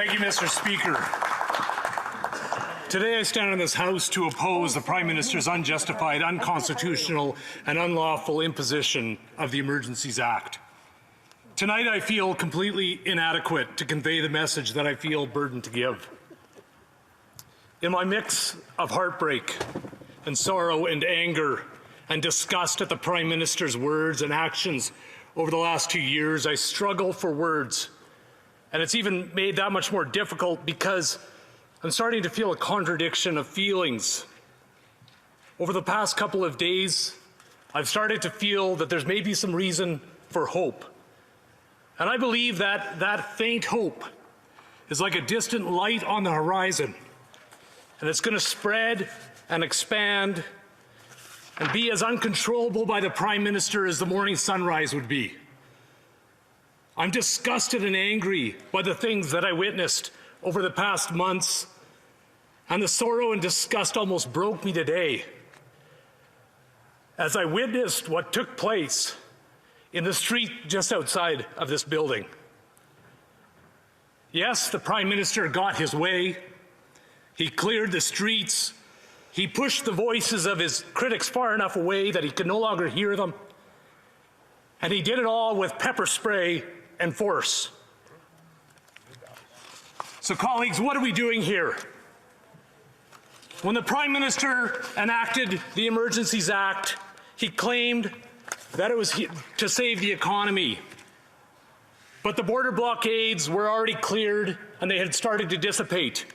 Thank you, Mr. Speaker. Today I stand in this House to oppose the Prime Minister's unjustified, unconstitutional and unlawful imposition of the Emergencies Act. Tonight I feel completely inadequate to convey the message that I feel burdened to give. In my mix of heartbreak and sorrow and anger and disgust at the Prime Minister's words and actions over the last 2 years, I struggle for words. And it's even made that much more difficult because I'm starting to feel a contradiction of feelings. Over the past couple of days, I've started to feel that there's maybe some reason for hope. And I believe that that faint hope is like a distant light on the horizon. And it's going to spread and expand and be as uncontrollable by the Prime Minister as the morning sunrise would be. I'm disgusted and angry by the things that I witnessed over the past months, and the sorrow and disgust almost broke me today as I witnessed what took place in the street just outside of this building. Yes, the Prime Minister got his way. He cleared the streets. He pushed the voices of his critics far enough away that he could no longer hear them. And he did it all with pepper spray and force. So, colleagues, what are we doing here? When the Prime Minister enacted the Emergencies Act, he claimed that it was to save the economy. But the border blockades were already cleared and they had started to dissipate.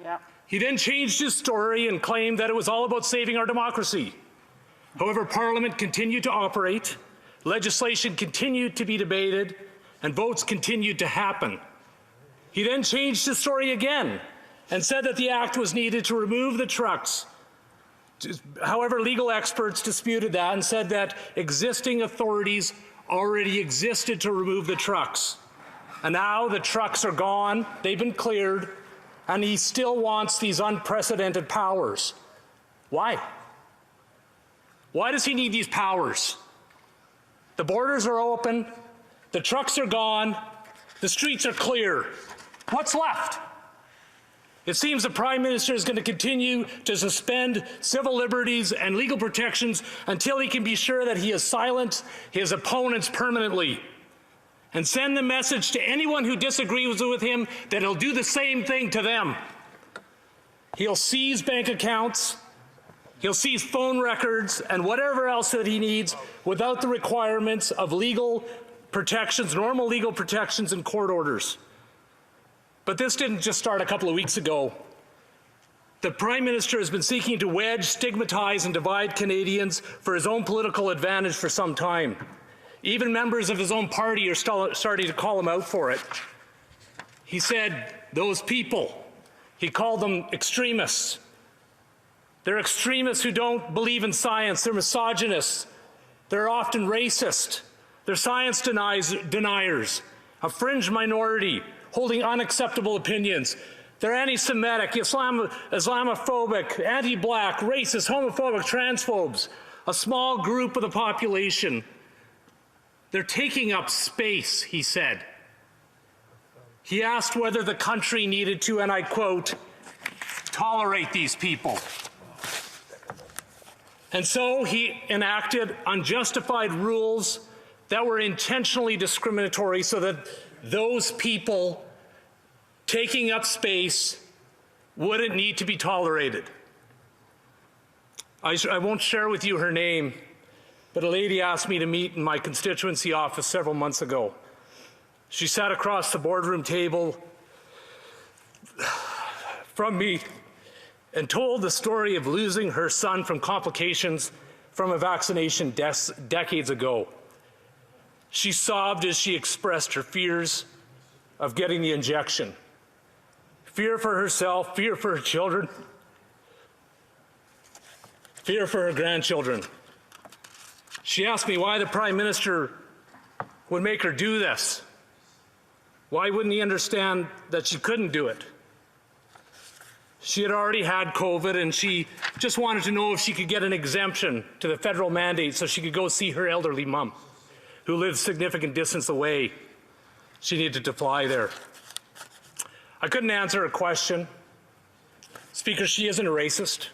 Yep. He then changed his story and claimed that it was all about saving our democracy. However, Parliament continued to operate, legislation continued to be debated, and votes continued to happen. He then changed his story again and said that the act was needed to remove the trucks. However, legal experts disputed that and said that existing authorities already existed to remove the trucks. And now the trucks are gone, they've been cleared, and he still wants these unprecedented powers. Why? Why does he need these powers? The borders are open, the trucks are gone, the streets are clear. What's left? It seems the Prime Minister is going to continue to suspend civil liberties and legal protections until he can be sure that he has silenced his opponents permanently, and send the message to anyone who disagrees with him that he'll do the same thing to them. He'll seize bank accounts, he'll seize phone records, and whatever else that he needs without the requirements of legal protections, normal legal protections and court orders. But this didn't just start a couple of weeks ago. The Prime Minister has been seeking to wedge, stigmatize, and divide Canadians for his own political advantage for some time. Even members of his own party are starting to call him out for it. He said, those people, he called them extremists. They're extremists who don't believe in science. They're misogynists. They're often racist. They're science deniers, a fringe minority holding unacceptable opinions. They're anti-Semitic, Islamophobic, anti-black, racist, homophobic, transphobes, a small group of the population. They're taking up space, he said. He asked whether the country needed to, and I quote, tolerate these people. And so he enacted unjustified rules that were intentionally discriminatory so that those people taking up space wouldn't need to be tolerated. I won't share with you her name, but a lady asked me to meet in my constituency office several months ago. She sat across the boardroom table from me and told the story of losing her son from complications from a vaccination decades ago. She sobbed as she expressed her fears of getting the injection. Fear for herself, fear for her children, fear for her grandchildren. She asked me why the Prime Minister would make her do this. Why wouldn't he understand that she couldn't do it? She had already had COVID and she just wanted to know if she could get an exemption to the federal mandate so she could go see her elderly mom, who lives significant distance away. She needed to fly there. I couldn't answer a question. Speaker, she isn't a racist.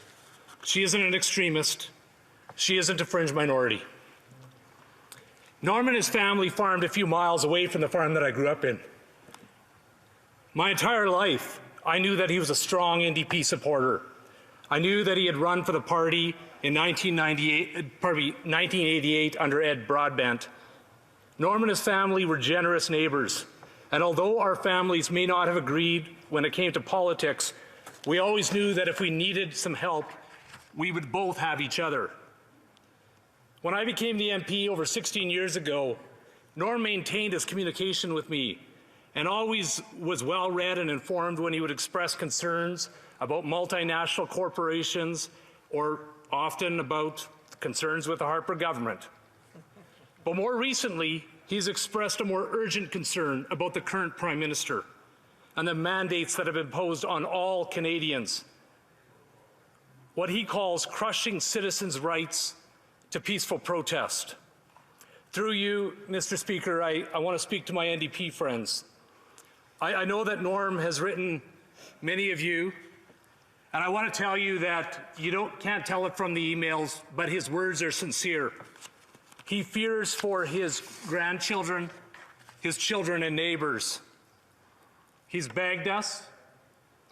She isn't an extremist. She isn't a fringe minority. Norm and his family farmed a few miles away from the farm that I grew up in. My entire life, I knew that he was a strong NDP supporter. I knew that he had run for the party in 1988 under Ed Broadbent. Norm and his family were generous neighbors, and although our families may not have agreed when it came to politics, we always knew that if we needed some help, we would both have each other. When I became the MP over 16 years ago, Norm maintained his communication with me and always was well read and informed when he would express concerns about multinational corporations or often about concerns with the Harper government. But more recently, he's expressed a more urgent concern about the current Prime Minister and the mandates that have been imposed on all Canadians. What he calls crushing citizens' rights to peaceful protest. Through you, Mr. Speaker, I want to speak to my NDP friends. I know that Norm has written many of you, and I want to tell you that you can't tell it from the emails, but his words are sincere. He fears for his grandchildren, his children and neighbors. He's begged us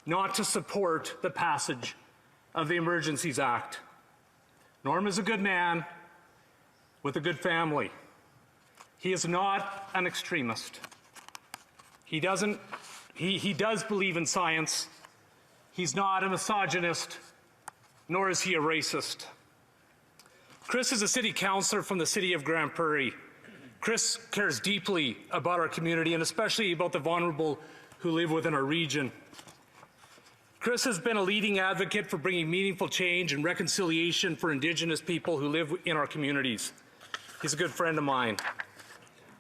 not to support the passage of the Emergencies Act. Norm is a good man with a good family. He is not an extremist. He does believe in science. He's not a misogynist, nor is he a racist. Chris is a city councillor from the city of Grand Prairie. Chris cares deeply about our community and especially about the vulnerable who live within our region. Chris has been a leading advocate for bringing meaningful change and reconciliation for Indigenous people who live in our communities. He's a good friend of mine.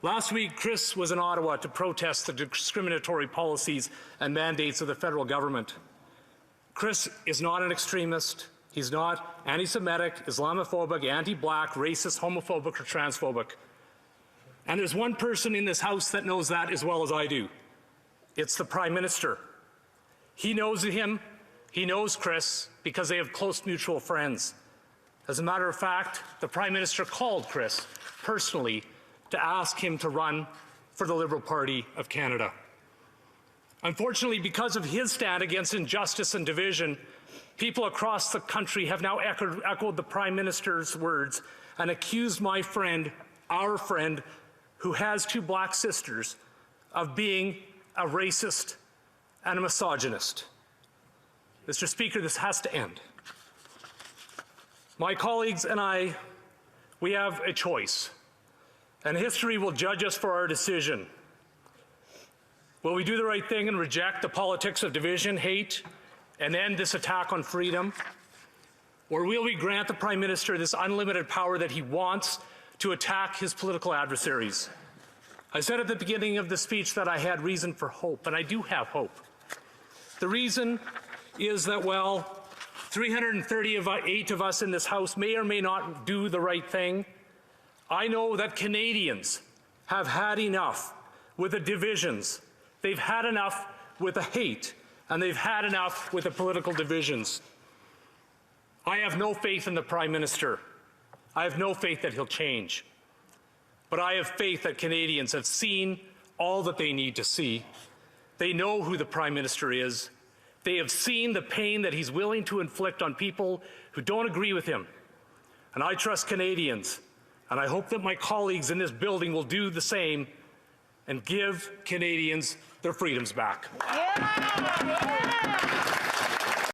Last week, Chris was in Ottawa to protest the discriminatory policies and mandates of the federal government. Chris is not an extremist. He's not anti-Semitic, Islamophobic, anti-black, racist, homophobic, or transphobic. And there's one person in this House that knows that as well as I do. It's the Prime Minister. He knows him, he knows Chris, because they have close mutual friends. As a matter of fact, the Prime Minister called Chris personally to ask him to run for the Liberal Party of Canada. Unfortunately, because of his stand against injustice and division, people across the country have now echoed the Prime Minister's words and accused my friend, our friend, who has two black sisters, of being a racist and a misogynist. Mr. Speaker, this has to end. My colleagues and I, we have a choice, and history will judge us for our decision. Will we do the right thing and reject the politics of division, hate, and end this attack on freedom? Or will we grant the Prime Minister this unlimited power that he wants to attack his political adversaries? I said at the beginning of the speech that I had reason for hope, and I do have hope. The reason is that, well, 338 of us in this House may or may not do the right thing. I know that Canadians have had enough with the divisions. They've had enough with the hate, and they've had enough with the political divisions. I have no faith in the Prime Minister. I have no faith that he'll change. But I have faith that Canadians have seen all that they need to see. They know who the Prime Minister is. They have seen the pain that he's willing to inflict on people who don't agree with him. And I trust Canadians, and I hope that my colleagues in this building will do the same and give Canadians their freedoms back. Yeah.